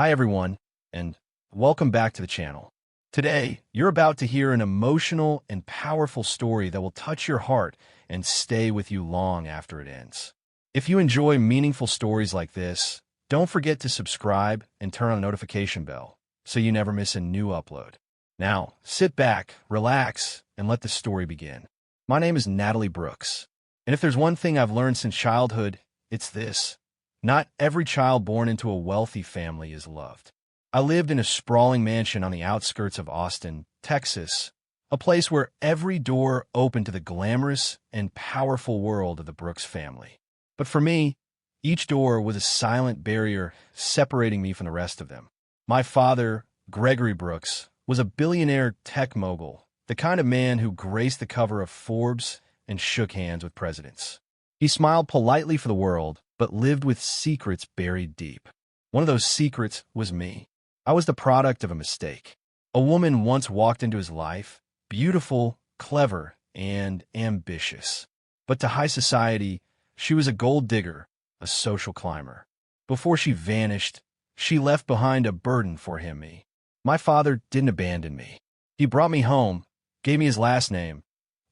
Hi everyone, and welcome back to the channel. Today, you're about to hear an emotional and powerful story that will touch your heart and stay with you long after it ends. If you enjoy meaningful stories like this, don't forget to subscribe and turn on the notification bell so you never miss a new upload. Now, sit back, relax, and let the story begin. My name is Natalie Brooks, and if there's one thing I've learned since childhood, it's this. Not every child born into a wealthy family is loved. I lived in a sprawling mansion on the outskirts of Austin, Texas, a place where every door opened to the glamorous and powerful world of the Brooks family. But for me, each door was a silent barrier separating me from the rest of them. My father, Gregory Brooks, was a billionaire tech mogul, the kind of man who graced the cover of Forbes and shook hands with presidents. He smiled politely for the world, but lived with secrets buried deep. One of those secrets was me. I was the product of a mistake. A woman once walked into his life, beautiful, clever, and ambitious. But to high society, she was a gold digger, a social climber. Before she vanished, she left behind a burden for him, me. My father didn't abandon me. He brought me home, gave me his last name,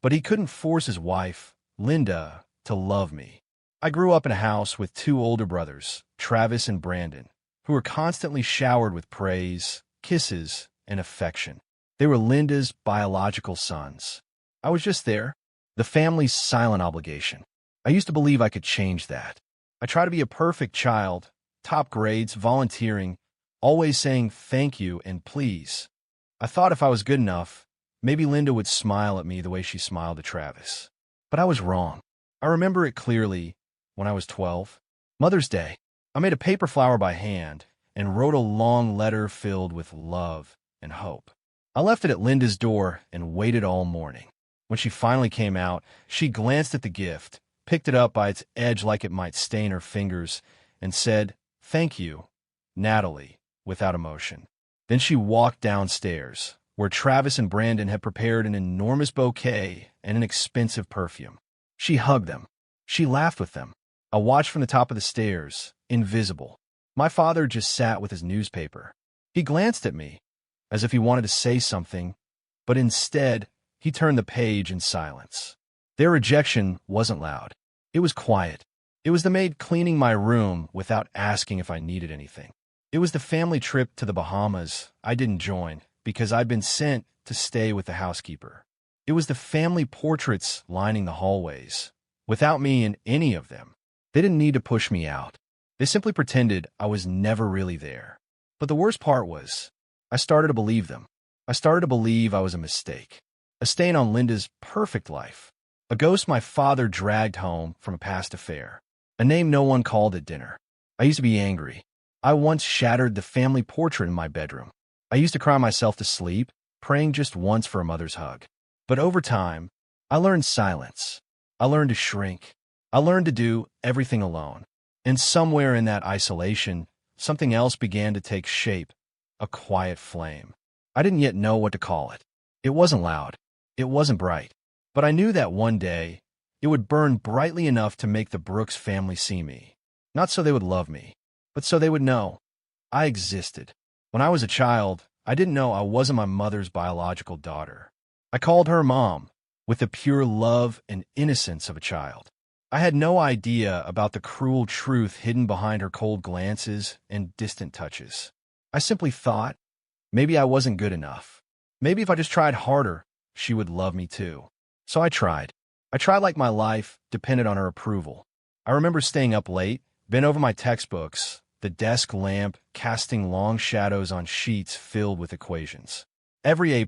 but he couldn't force his wife, Linda, to love me. I grew up in a house with two older brothers, Travis and Brandon, who were constantly showered with praise, kisses, and affection. They were Linda's biological sons. I was just there, the family's silent obligation. I used to believe I could change that. I tried to be a perfect child, top grades, volunteering, always saying thank you and please. I thought if I was good enough, maybe Linda would smile at me the way she smiled at Travis. But I was wrong. I remember it clearly. When I was 12, Mother's Day, I made a paper flower by hand and wrote a long letter filled with love and hope. I left it at Linda's door and waited all morning. When she finally came out, she glanced at the gift, picked it up by its edge like it might stain her fingers, and said, "Thank you, Natalie," without emotion. Then she walked downstairs, where Travis and Brandon had prepared an enormous bouquet and an expensive perfume. She hugged them. She laughed with them. I watched from the top of the stairs, invisible. My father just sat with his newspaper. He glanced at me, as if he wanted to say something, but instead, he turned the page in silence. Their rejection wasn't loud. It was quiet. It was the maid cleaning my room without asking if I needed anything. It was the family trip to the Bahamas I didn't join because I'd been sent to stay with the housekeeper. It was the family portraits lining the hallways, without me in any of them. They didn't need to push me out. They simply pretended I was never really there. But the worst part was, I started to believe them. I started to believe I was a mistake, a stain on Linda's perfect life, a ghost my father dragged home from a past affair, a name no one called at dinner. I used to be angry. I once shattered the family portrait in my bedroom. I used to cry myself to sleep, praying just once for a mother's hug. But over time, I learned silence. I learned to shrink. I learned to do everything alone. And somewhere in that isolation, something else began to take shape, a quiet flame. I didn't yet know what to call it. It wasn't loud. It wasn't bright. But I knew that one day, it would burn brightly enough to make the Brooks family see me. Not so they would love me, but so they would know I existed. When I was a child, I didn't know I wasn't my mother's biological daughter. I called her Mom, with the pure love and innocence of a child. I had no idea about the cruel truth hidden behind her cold glances and distant touches. I simply thought, maybe I wasn't good enough. Maybe if I just tried harder, she would love me too. So I tried. I tried like my life depended on her approval. I remember staying up late, bent over my textbooks, the desk lamp casting long shadows on sheets filled with equations. Every A+,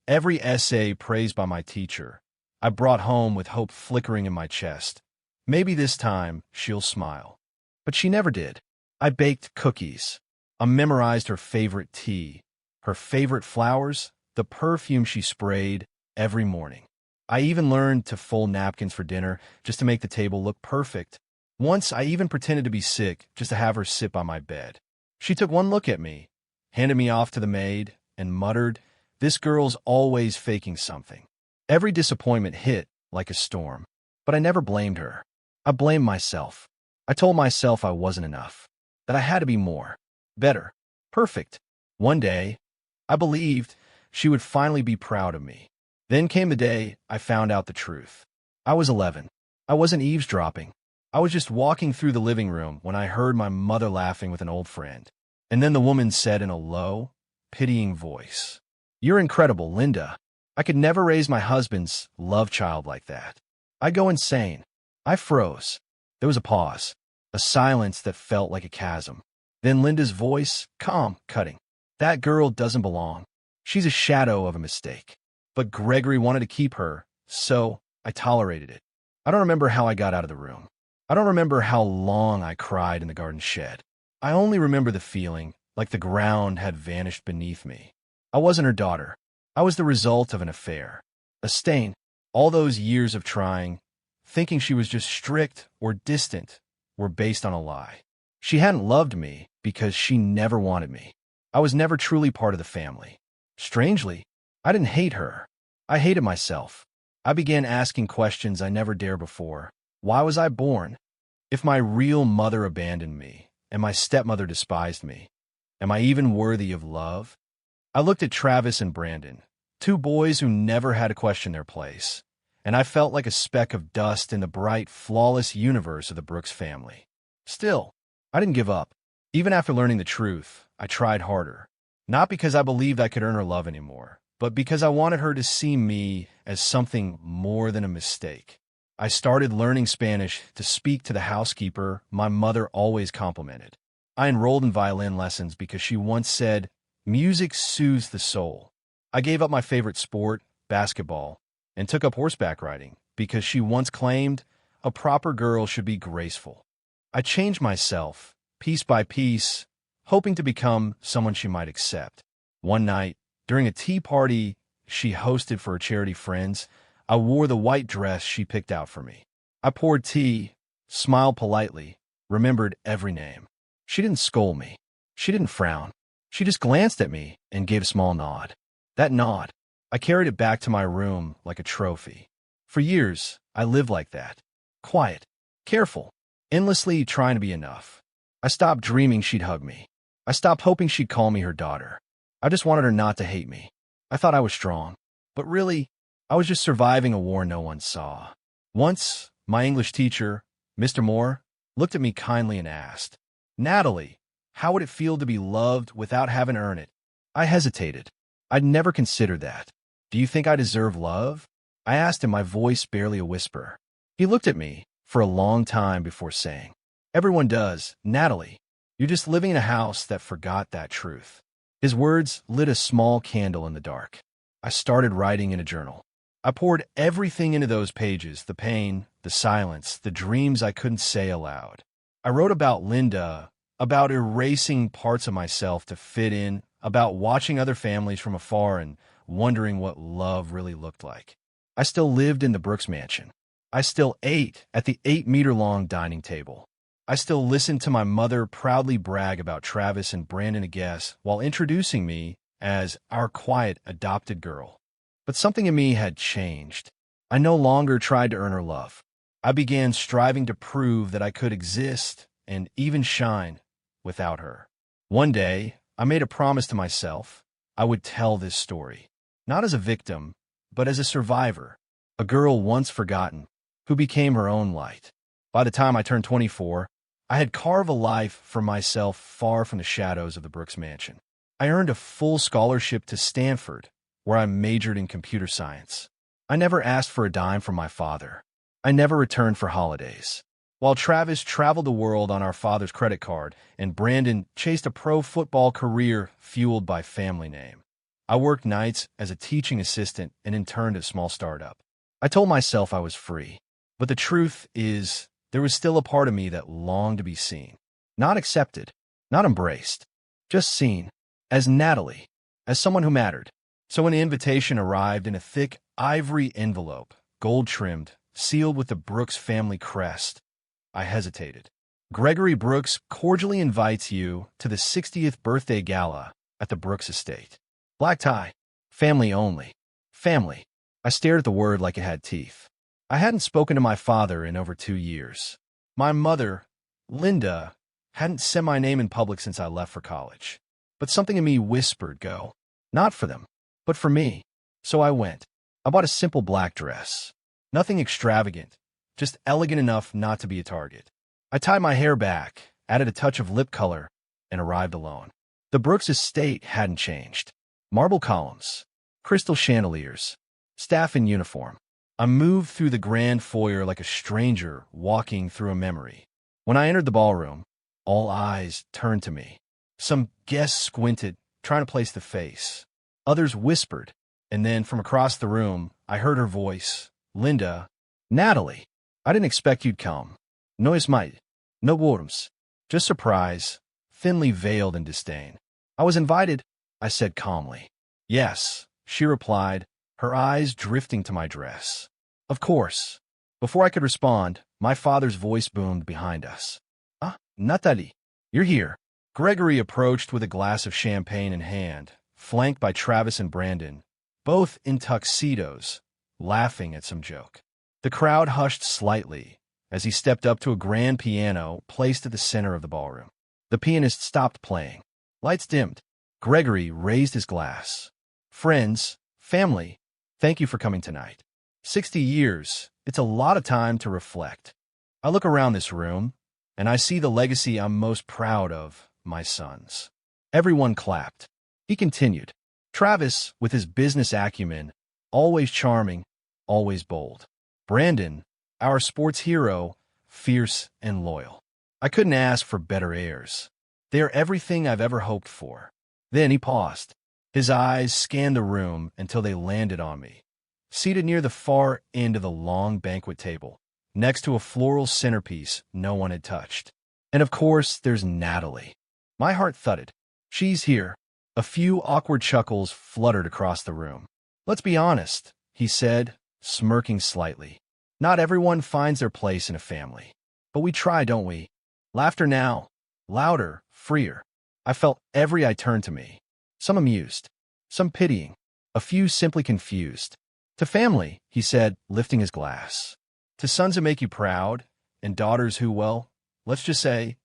every essay praised by my teacher, I brought home with hope flickering in my chest. Maybe this time she'll smile. But she never did. I baked cookies. I memorized her favorite tea, her favorite flowers, the perfume she sprayed every morning. I even learned to fold napkins for dinner just to make the table look perfect. Once I even pretended to be sick just to have her sit by my bed. She took one look at me, handed me off to the maid, and muttered, "This girl's always faking something." Every disappointment hit like a storm, but I never blamed her. I blamed myself. I told myself I wasn't enough, that I had to be more. better, perfect. One day, I believed she would finally be proud of me. Then came the day I found out the truth. I was 11. I wasn't eavesdropping. I was just walking through the living room when I heard my mother laughing with an old friend. And then the woman said in a low, pitying voice, "You're incredible, Linda. I could never raise my husband's love child like that." I go insane. I froze. There was a pause, a silence that felt like a chasm. Then Linda's voice, calm, cutting. "That girl doesn't belong. She's a shadow of a mistake." But Gregory wanted to keep her, so I tolerated it. I don't remember how I got out of the room. I don't remember how long I cried in the garden shed. I only remember the feeling, like the ground had vanished beneath me. I wasn't her daughter. I was the result of an affair. A stain. All those years of trying, thinking she was just strict or distant, were based on a lie. She hadn't loved me because she never wanted me. I was never truly part of the family. Strangely, I didn't hate her. I hated myself. I began asking questions I never dared before. Why was I born? If my real mother abandoned me, and my stepmother despised me, am I even worthy of love? I looked at Travis and Brandon, two boys who never had to question their place, and I felt like a speck of dust in the bright, flawless universe of the Brooks family. Still, I didn't give up. Even after learning the truth, I tried harder. Not because I believed I could earn her love anymore, but because I wanted her to see me as something more than a mistake. I started learning Spanish to speak to the housekeeper my mother always complimented. I enrolled in violin lessons because she once said, "Music soothes the soul." I gave up my favorite sport, basketball, and took up horseback riding because she once claimed a proper girl should be graceful. I changed myself, piece by piece, hoping to become someone she might accept. One night, during a tea party she hosted for her charity friends, I wore the white dress she picked out for me. I poured tea, smiled politely, remembered every name. She didn't scold me. She didn't frown. She just glanced at me and gave a small nod. That nod, I carried it back to my room like a trophy. For years, I lived like that. Quiet, careful, endlessly trying to be enough. I stopped dreaming she'd hug me. I stopped hoping she'd call me her daughter. I just wanted her not to hate me. I thought I was strong. But really, I was just surviving a war no one saw. Once, my English teacher, Mr. Moore, looked at me kindly and asked, "Natalie, how would it feel to be loved without having to earn it?" I hesitated. I'd never considered that. "Do you think I deserve love?" I asked him, my voice barely a whisper. He looked at me for a long time before saying, "Everyone does, Natalie. You're just living in a house that forgot that truth." His words lit a small candle in the dark. I started writing in a journal. I poured everything into those pages, the pain, the silence, the dreams I couldn't say aloud. I wrote about Linda, about erasing parts of myself to fit in, about watching other families from afar and wondering what love really looked like. I still lived in the Brooks mansion. I still ate at the 8-meter-long dining table. I still listened to my mother proudly brag about Travis and Brandon Aguess while introducing me as our quiet adopted girl. But something in me had changed. I no longer tried to earn her love. I began striving to prove that I could exist and even shine without her. One day, I made a promise to myself. I would tell this story, not as a victim, but as a survivor, a girl once forgotten, who became her own light. By the time I turned 24, I had carved a life for myself far from the shadows of the Brooks mansion. I earned a full scholarship to Stanford, where I majored in computer science. I never asked for a dime from my father. I never returned for holidays. While Travis traveled the world on our father's credit card and Brandon chased a pro football career fueled by family name, I worked nights as a teaching assistant and interned at a small startup. I told myself I was free, but the truth is there was still a part of me that longed to be seen. Not accepted, not embraced, just seen as Natalie, as someone who mattered. So when the invitation arrived in a thick ivory envelope, gold-trimmed, sealed with the Brooks family crest, I hesitated. "Gregory Brooks cordially invites you to the 60th birthday gala at the Brooks estate. Black tie. Family only. Family." I stared at the word like it had teeth. I hadn't spoken to my father in over 2 years. My mother, Linda, Hadn't said my name in public since I left for college. But something in me whispered, go. Not for them, but for me. So I went. I bought a simple black dress. Nothing extravagant, just elegant enough not to be a target. I tied my hair back, added a touch of lip color, and arrived alone. The Brooks estate hadn't changed. Marble columns, crystal chandeliers, staff in uniform. I moved through the grand foyer like a stranger walking through a memory. When I entered the ballroom, all eyes turned to me. Some guests squinted, trying to place the face. Others whispered, and then from across the room, I heard her voice. Linda, Natalie, I didn't expect you'd come. No es might, no words, just surprise, thinly veiled in disdain. I was invited, I said calmly. Yes, she replied, her eyes drifting to my dress. Of course. Before I could respond, my father's voice boomed behind us. Ah, Natalie, you're here. Gregory approached with a glass of champagne in hand, flanked by Travis and Brandon, both in tuxedos, laughing at some joke. The crowd hushed slightly as he stepped up to a grand piano placed at the center of the ballroom. The pianist stopped playing. Lights dimmed. Gregory raised his glass. Friends, family, thank you for coming tonight. 60 years, it's a lot of time to reflect. I look around this room, and I see the legacy I'm most proud of, my sons. Everyone clapped. He continued. Travis, with his business acumen, always charming, always bold. Brandon, our sports hero, fierce and loyal. I couldn't ask for better heirs. They are everything I've ever hoped for. Then he paused. His eyes scanned the room until they landed on me. Seated near the far end of the long banquet table, next to a floral centerpiece no one had touched. And of course, there's Natalie. My heart thudded. She's here. A few awkward chuckles fluttered across the room. Let's be honest, he said, smirking slightly. Not everyone finds their place in a family. But we try, don't we? Laughter now. Louder, freer. I felt every eye turn to me. Some amused, some pitying, a few simply confused. To family, he said, lifting his glass. To sons who make you proud, and daughters who, well, let's just say,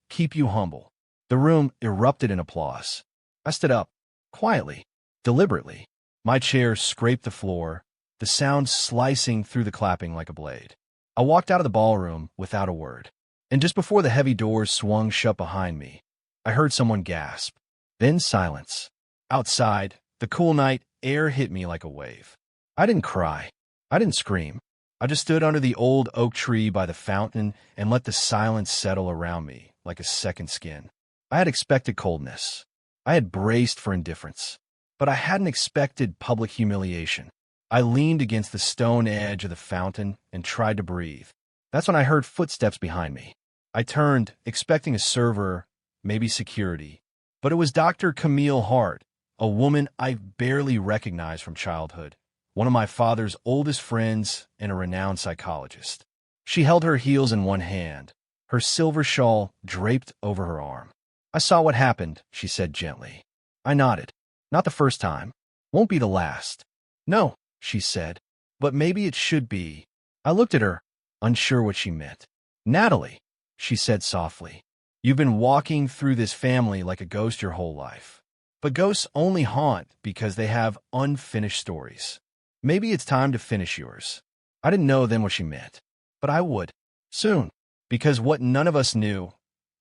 keep you humble. The room erupted in applause. I stood up, quietly, deliberately. My chair scraped the floor, the sound slicing through the clapping like a blade. I walked out of the ballroom without a word. And just before the heavy doors swung shut behind me, I heard someone gasp. Then silence. Outside, the cool night air hit me like a wave. I didn't cry. I didn't scream. I just stood under the old oak tree by the fountain and let the silence settle around me like a second skin. I had expected coldness. I had braced for indifference. But I hadn't expected public humiliation. I leaned against the stone edge of the fountain and tried to breathe. That's when I heard footsteps behind me. I turned, expecting a server, maybe security. But it was Dr. Camille Hart, a woman I barely recognized from childhood, one of my father's oldest friends and a renowned psychologist. She held her heels in one hand, her silver shawl draped over her arm. I saw what happened, she said gently. I nodded. Not the first time. Won't be the last. No, she said. But maybe it should be. I looked at her, unsure what she meant. Natalie, she said softly. You've been walking through this family like a ghost your whole life. But ghosts only haunt because they have unfinished stories. Maybe it's time to finish yours. I didn't know then what she meant. But I would. Soon. Because what none of us knew,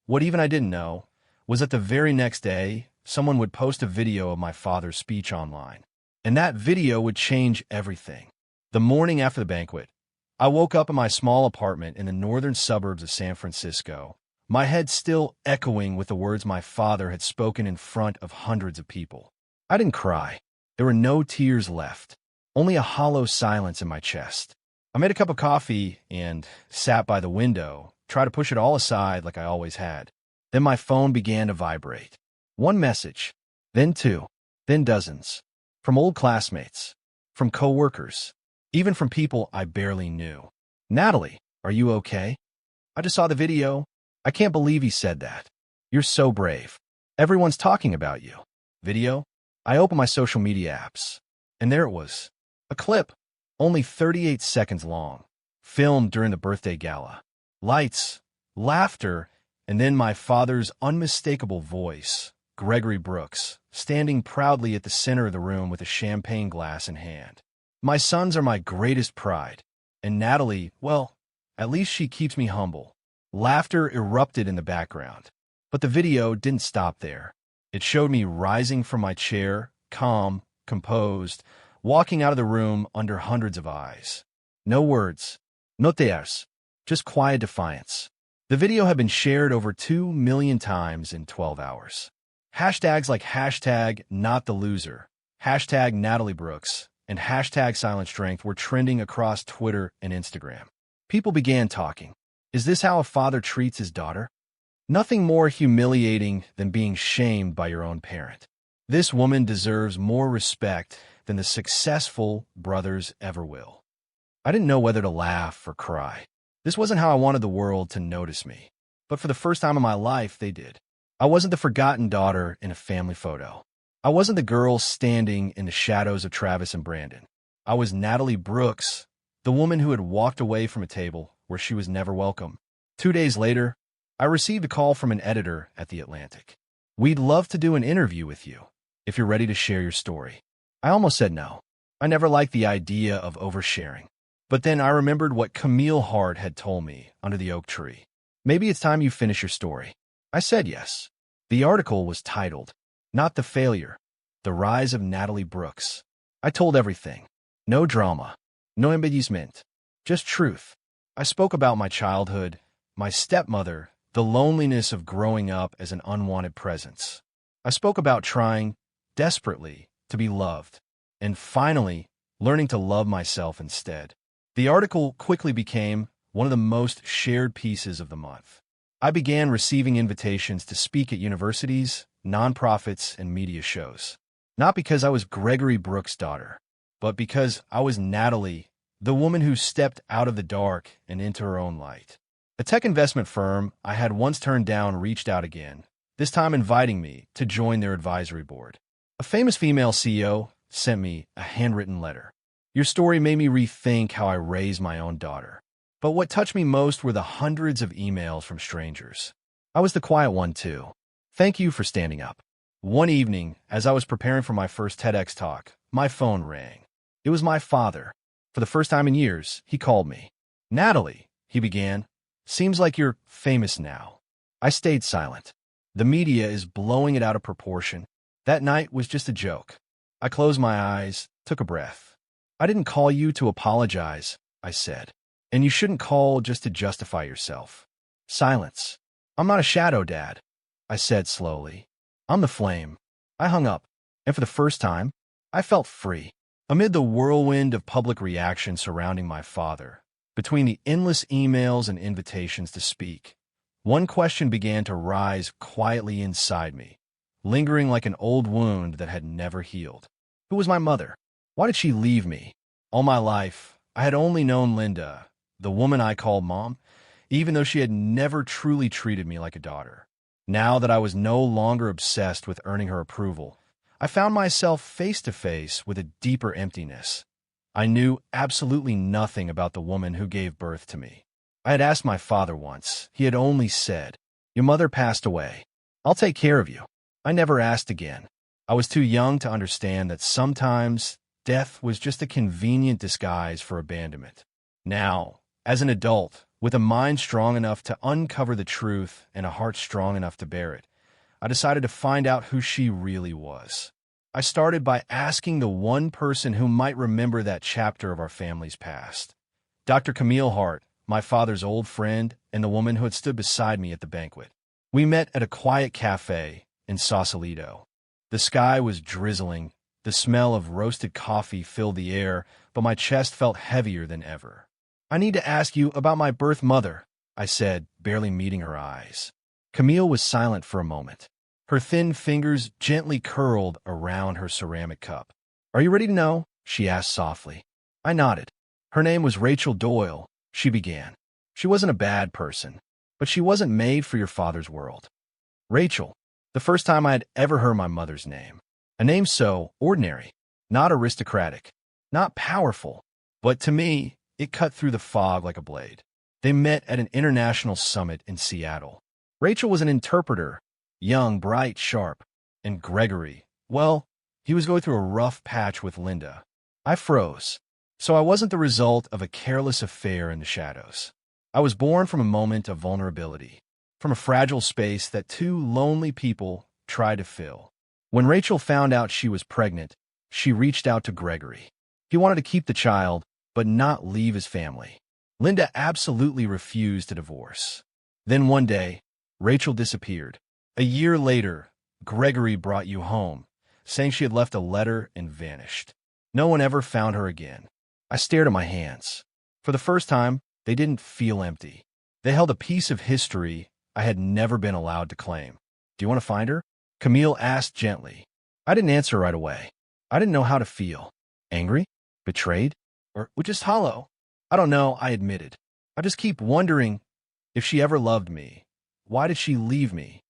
what even I didn't know, was that the very next day, someone would post a video of my father's speech online. And that video would change everything. The morning after the banquet, I woke up in my small apartment in the northern suburbs of San Francisco, my head still echoing with the words my father had spoken in front of hundreds of people. I didn't cry. There were no tears left, only a hollow silence in my chest. I made a cup of coffee and sat by the window, tried to push it all aside like I always had. Then my phone began to vibrate. One message, then two, then dozens. From old classmates, from coworkers, even from people I barely knew. Natalie, are you okay? I just saw the video. I can't believe he said that. You're so brave. Everyone's talking about you. Video? I opened my social media apps, and there it was. A clip, only 38 seconds long, filmed during the birthday gala. Lights, laughter, And then my father's unmistakable voice, Gregory Brooks, standing proudly at the center of the room with a champagne glass in hand. My sons are my greatest pride. And Natalie, well, at least she keeps me humble. Laughter erupted in the background. But the video didn't stop there. It showed me rising from my chair, calm, composed, walking out of the room under hundreds of eyes. No words. No tears. Just quiet defiance. The video had been shared over 2 million times in 12 hours. Hashtags like hashtag not the loser, hashtag Natalie Brooks, and hashtag silent strength were trending across Twitter and Instagram. People began talking. Is this how a father treats his daughter? Nothing more humiliating than being shamed by your own parent. This woman deserves more respect than the successful brothers ever will. I didn't know whether to laugh or cry. This wasn't how I wanted the world to notice me. But for the first time in my life, they did. I wasn't the forgotten daughter in a family photo. I wasn't the girl standing in the shadows of Travis and Brandon. I was Natalie Brooks, the woman who had walked away from a table where she was never welcome. 2 days later, I received a call from an editor at The Atlantic. We'd love to do an interview with you, if you're ready to share your story. I almost said no. I never liked the idea of oversharing. But then I remembered what Camille Hart had told me under the oak tree. Maybe it's time you finish your story. I said yes. The article was titled, Not the Failure, The Rise of Natalie Brooks. I told everything. No drama. No embellishment. Just truth. I spoke about my childhood, my stepmother, the loneliness of growing up as an unwanted presence. I spoke about trying, desperately, to be loved, and finally, learning to love myself instead. The article quickly became one of the most shared pieces of the month. I began receiving invitations to speak at universities, nonprofits, and media shows. Not because I was Gregory Brooks' daughter, but because I was Natalie, the woman who stepped out of the dark and into her own light. A tech investment firm I had once turned down reached out again, this time inviting me to join their advisory board. A famous female CEO sent me a handwritten letter. Your story made me rethink how I raise my own daughter. But what touched me most were the hundreds of emails from strangers. I was the quiet one, too. Thank you for standing up. One evening, as I was preparing for my first TEDx talk, my phone rang. It was my father. For the first time in years, he called me. Natalie, he began, seems like you're famous now. I stayed silent. The media is blowing it out of proportion. That night was just a joke. I closed my eyes, took a breath. I didn't call you to apologize, I said. And you shouldn't call just to justify yourself. Silence. I'm not a shadow dad, I said slowly. I'm the flame. I hung up, and for the first time, I felt free. Amid the whirlwind of public reaction surrounding my father, between the endless emails and invitations to speak, one question began to rise quietly inside me, lingering like an old wound that had never healed. Who was my mother? Why did she leave me? All my life, I had only known Linda, the woman I called Mom, even though she had never truly treated me like a daughter. Now that I was no longer obsessed with earning her approval, I found myself face to face with a deeper emptiness. I knew absolutely nothing about the woman who gave birth to me. I had asked my father once. He had only said, "Your mother passed away. I'll take care of you." I never asked again. I was too young to understand that sometimes death was just a convenient disguise for abandonment. Now, as an adult, with a mind strong enough to uncover the truth and a heart strong enough to bear it, I decided to find out who she really was. I started by asking the one person who might remember that chapter of our family's past. Dr. Camille Hart, my father's old friend and the woman who had stood beside me at the banquet. We met at a quiet cafe in Sausalito. The sky was drizzling. The smell of roasted coffee filled the air, but my chest felt heavier than ever. "I need to ask you about my birth mother," I said, barely meeting her eyes. Camille was silent for a moment. Her thin fingers gently curled around her ceramic cup. "Are you ready to know?" she asked softly. I nodded. "Her name was Rachel Doyle," she began. "She wasn't a bad person, but she wasn't made for your father's world." Rachel, the first time I had ever heard my mother's name. A name so ordinary, not aristocratic, not powerful, but to me, it cut through the fog like a blade. They met at an international summit in Seattle. Rachel was an interpreter, young, bright, sharp, and Gregory, well, he was going through a rough patch with Linda. I froze. So I wasn't the result of a careless affair in the shadows. I was born from a moment of vulnerability, from a fragile space that two lonely people tried to fill. When Rachel found out she was pregnant, she reached out to Gregory. He wanted to keep the child, but not leave his family. Linda absolutely refused to divorce. Then one day, Rachel disappeared. A year later, Gregory brought you home, saying she had left a letter and vanished. No one ever found her again. I stared at my hands. For the first time, they didn't feel empty. They held a piece of history I had never been allowed to claim. Do you want to find her? Camille asked gently. I didn't answer right away. I didn't know how to feel. Angry? Betrayed? Or just hollow? I don't know, I admitted. I just keep wondering if she ever loved me. Why did she leave me?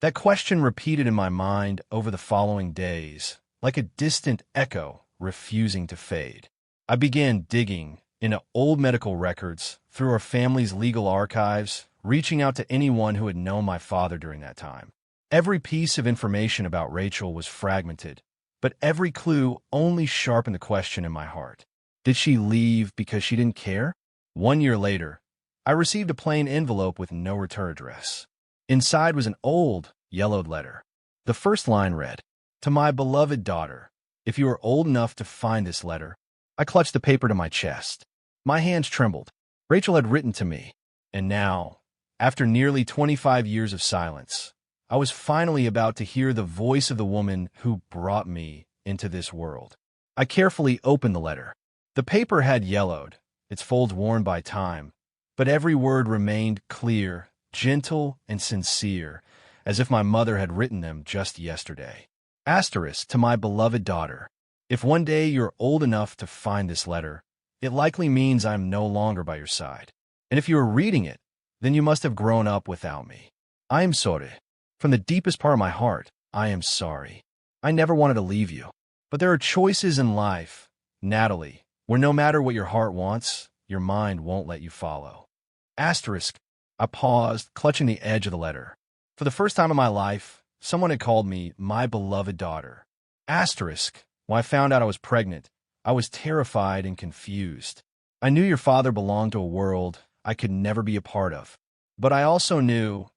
That question repeated in my mind over the following days, like a distant echo refusing to fade. I began digging into old medical records, through our family's legal archives, reaching out to anyone who had known my father during that time. Every piece of information about Rachel was fragmented, but every clue only sharpened the question in my heart. Did she leave because she didn't care? 1 year later, I received a plain envelope with no return address. Inside was an old, yellowed letter. The first line read, "To my beloved daughter, if you are old enough to find this letter." I clutched the paper to my chest. My hands trembled. Rachel had written to me, and now, after nearly 25 years of silence, I was finally about to hear the voice of the woman who brought me into this world. I carefully opened the letter. The paper had yellowed, its folds worn by time, but every word remained clear, gentle, and sincere, as if my mother had written them just yesterday. Asterisk, to my beloved daughter. If one day you're old enough to find this letter, it likely means I'm no longer by your side. And if you are reading it, then you must have grown up without me. I am sorry. From the deepest part of my heart, I am sorry. I never wanted to leave you. But there are choices in life, Natalie, where no matter what your heart wants, your mind won't let you follow. Asterisk. I paused, clutching the edge of the letter. For the first time in my life, someone had called me my beloved daughter. Asterisk. When I found out I was pregnant, I was terrified and confused. I knew your father belonged to a world I could never be a part of. But I also knew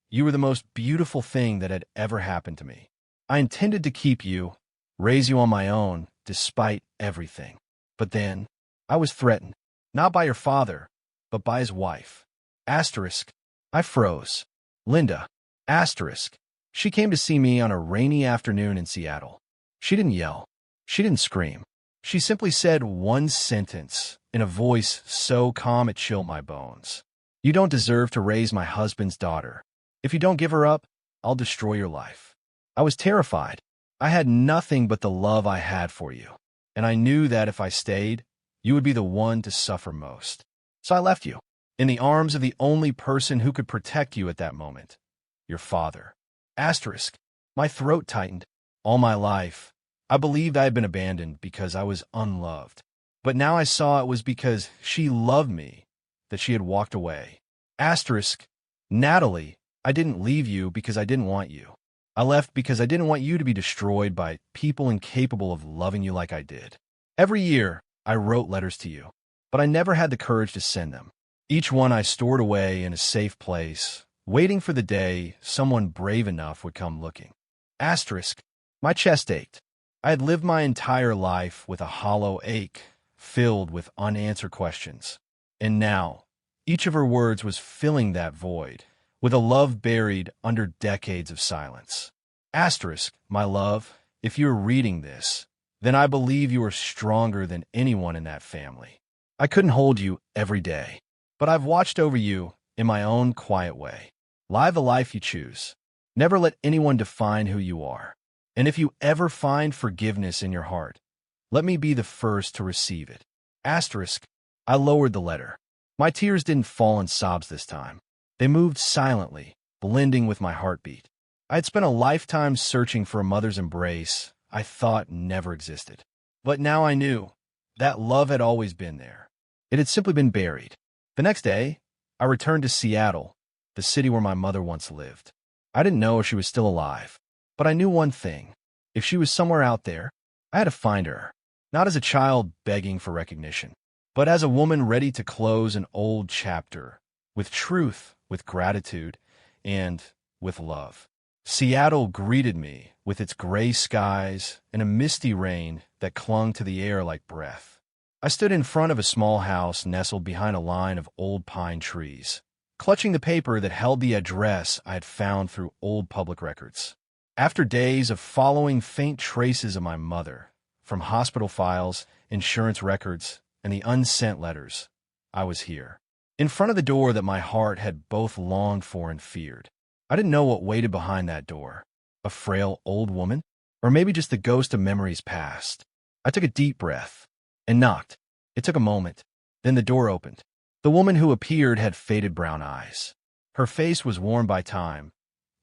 you were the most beautiful thing that had ever happened to me. I intended to keep you, raise you on my own, despite everything. But then, I was threatened, not by your father, but by his wife. Asterisk. I froze. Linda. Asterisk. She came to see me on a rainy afternoon in Seattle. She didn't yell. She didn't scream. She simply said one sentence in a voice so calm it chilled my bones. You don't deserve to raise my husband's daughter. If you don't give her up, I'll destroy your life. I was terrified. I had nothing but the love I had for you. And I knew that if I stayed, you would be the one to suffer most. So I left you, in the arms of the only person who could protect you at that moment, your father. Asterisk. My throat tightened. All my life, I believed I had been abandoned because I was unloved. But now I saw it was because she loved me that she had walked away. Asterisk. Natalie, I didn't leave you because I didn't want you. I left because I didn't want you to be destroyed by people incapable of loving you like I did. Every year, I wrote letters to you, but I never had the courage to send them. Each one I stored away in a safe place, waiting for the day someone brave enough would come looking. Asterisk. My chest ached. I had lived my entire life with a hollow ache, filled with unanswered questions. And now, each of her words was filling that void, with a love buried under decades of silence. Asterisk. My love, if you're reading this, then I believe you are stronger than anyone in that family. I couldn't hold you every day, but I've watched over you in my own quiet way. Live the life you choose. Never let anyone define who you are. And if you ever find forgiveness in your heart, let me be the first to receive it. Asterisk. I lowered the letter. My tears didn't fall in sobs this time. They moved silently, blending with my heartbeat. I had spent a lifetime searching for a mother's embrace I thought never existed. But now I knew that love had always been there. It had simply been buried. The next day, I returned to Seattle, the city where my mother once lived. I didn't know if she was still alive, but I knew one thing. If she was somewhere out there, I had to find her, not as a child begging for recognition, but as a woman ready to close an old chapter, with truth, with gratitude, and with love. Seattle greeted me with its gray skies and a misty rain that clung to the air like breath. I stood in front of a small house nestled behind a line of old pine trees, clutching the paper that held the address I had found through old public records. After days of following faint traces of my mother, from hospital files, insurance records, and the unsent letters, I was here, in front of the door that my heart had both longed for and feared. I didn't know what waited behind that door, a frail old woman, or maybe just the ghost of memories past. I took a deep breath and knocked. It took a moment. Then the door opened. The woman who appeared had faded brown eyes. Her face was worn by time,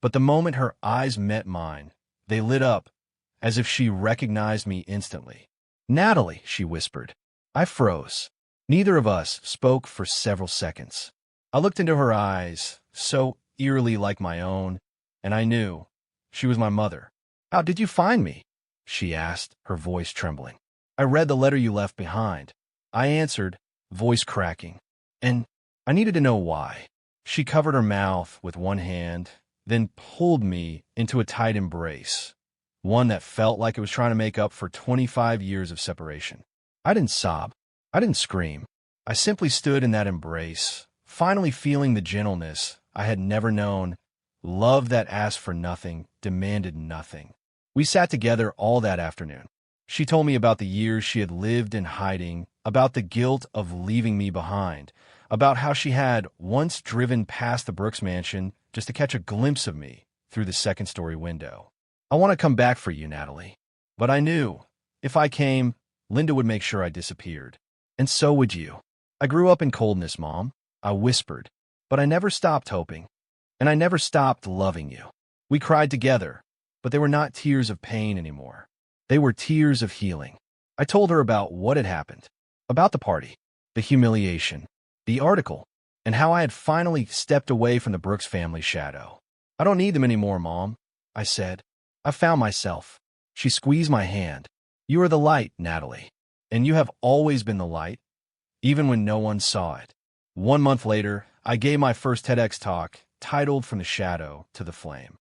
but the moment her eyes met mine, they lit up as if she recognized me instantly. "Natalie," she whispered. I froze. Neither of us spoke for several seconds. I looked into her eyes, so eerily like my own, and I knew she was my mother. "How did you find me?" she asked, her voice trembling. "I read the letter you left behind," I answered, voice cracking. "And I needed to know why." She covered her mouth with one hand, then pulled me into a tight embrace, one that felt like it was trying to make up for 25 years of separation. I didn't sob. I didn't scream. I simply stood in that embrace, finally feeling the gentleness I had never known, love that asked for nothing, demanded nothing. We sat together all that afternoon. She told me about the years she had lived in hiding, about the guilt of leaving me behind, about how she had once driven past the Brooks mansion just to catch a glimpse of me through the second-story window. "I want to come back for you, Natalie." But I knew, if I came, Linda would make sure I disappeared. "And so would you." "I grew up in coldness, Mom," I whispered, "but I never stopped hoping. And I never stopped loving you." We cried together, but they were not tears of pain anymore. They were tears of healing. I told her about what had happened, about the party, the humiliation, the article, and how I had finally stepped away from the Brooks family shadow. "I don't need them anymore, Mom," I said. "I found myself." She squeezed my hand. "You are the light, Natalie, and you have always been the light, even when no one saw it." 1 month later, I gave my first TEDx talk, titled From the Shadow to the Flame.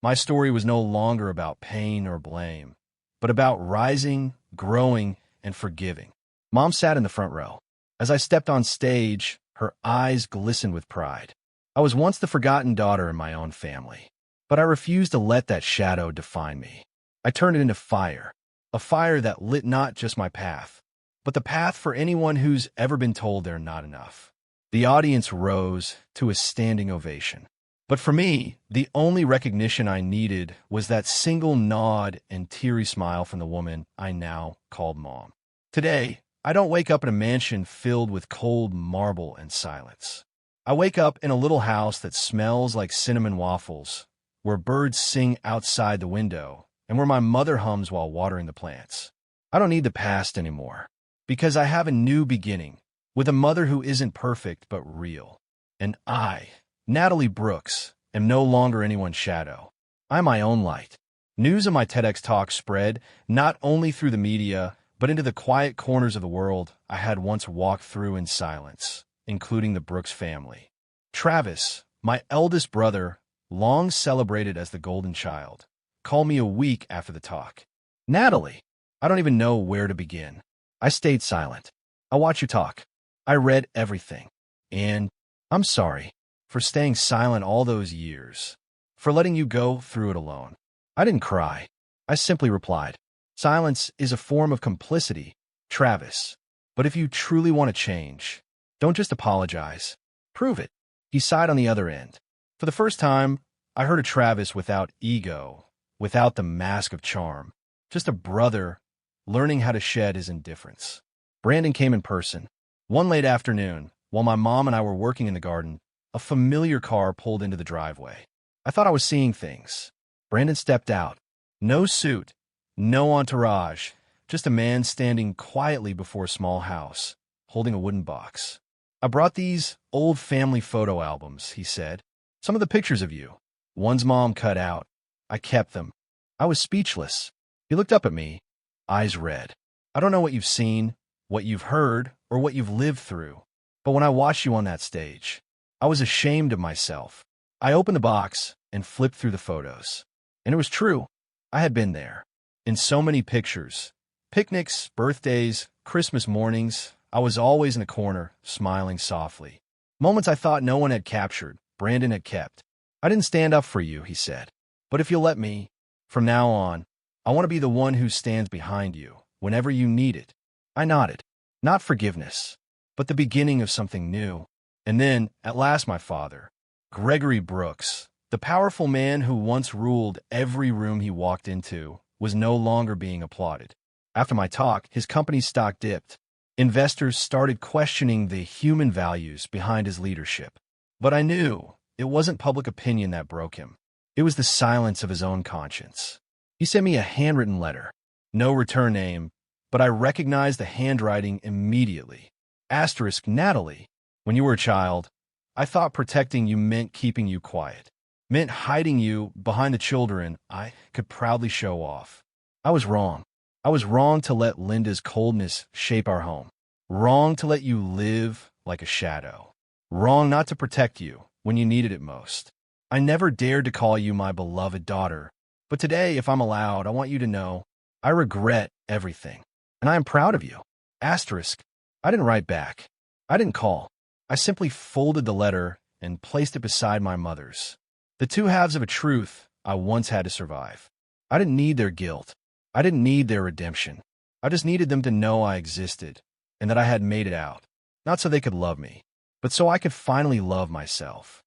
My story was no longer about pain or blame, but about rising, growing, and forgiving. Mom sat in the front row. As I stepped on stage, her eyes glistened with pride. I was once the forgotten daughter in my own family, but I refused to let that shadow define me. I turned it into fire, a fire that lit not just my path, but the path for anyone who's ever been told they're not enough. The audience rose to a standing ovation. But for me, the only recognition I needed was that single nod and teary smile from the woman I now called Mom. Today, I don't wake up in a mansion filled with cold marble and silence. I wake up in a little house that smells like cinnamon waffles, where birds sing outside the window, and where my mother hums while watering the plants. I don't need the past anymore, because I have a new beginning, with a mother who isn't perfect but real. And I, Natalie Brooks, am no longer anyone's shadow. I'm my own light. News of my TEDx talk spread not only through the media, but into the quiet corners of the world I had once walked through in silence, including the Brooks family. Travis, my eldest brother, long celebrated as the golden child, called me a week after the talk. "Natalie, I don't even know where to begin." I stayed silent. "I watched you talk. I read everything. And I'm sorry for staying silent all those years, for letting you go through it alone." I didn't cry. I simply replied, "Silence is a form of complicity, Travis. But if you truly want to change, don't just apologize. Prove it." He sighed on the other end. For the first time, I heard a Travis without ego, without the mask of charm, just a brother learning how to shed his indifference. Brandon came in person. One late afternoon, while my mom and I were working in the garden, a familiar car pulled into the driveway. I thought I was seeing things. Brandon stepped out. No suit, no entourage, just a man standing quietly before a small house, holding a wooden box. "I brought these old family photo albums," he said. Some of the pictures of you. One's mom cut out. I kept them. I was speechless. He looked up at me, eyes red. I don't know what you've seen, what you've heard, or what you've lived through. But when I watched you on that stage, I was ashamed of myself. I opened the box and flipped through the photos. And it was true. I had been there. In so many pictures. Picnics, birthdays, Christmas mornings, I was always in a corner, smiling softly. Moments I thought no one had captured, Brandon had kept. I didn't stand up for you, he said. But if you'll let me, from now on, I want to be the one who stands behind you, whenever you need it. I nodded. Not forgiveness, but the beginning of something new. And then, at last, my father, Gregory Brooks, the powerful man who once ruled every room he walked into, was no longer being applauded. After my talk, his company's stock dipped. Investors started questioning the human values behind his leadership. But I knew it wasn't public opinion that broke him. It was the silence of his own conscience. He sent me a handwritten letter. No return name, but I recognized the handwriting immediately. Asterisk Natalie. When you were a child, I thought protecting you meant keeping you quiet. Meant hiding you behind the children I could proudly show off. I was wrong. I was wrong to let Linda's coldness shape our home. Wrong to let you live like a shadow. Wrong not to protect you when you needed it most. I never dared to call you my beloved daughter. But today, if I'm allowed, I want you to know I regret everything. And I am proud of you. Asterisk. I didn't write back. I didn't call. I simply folded the letter and placed it beside my mother's. The two halves of a truth I once had to survive. I didn't need their guilt. I didn't need their redemption. I just needed them to know I existed and that I had made it out. Not so they could love me, but so I could finally love myself.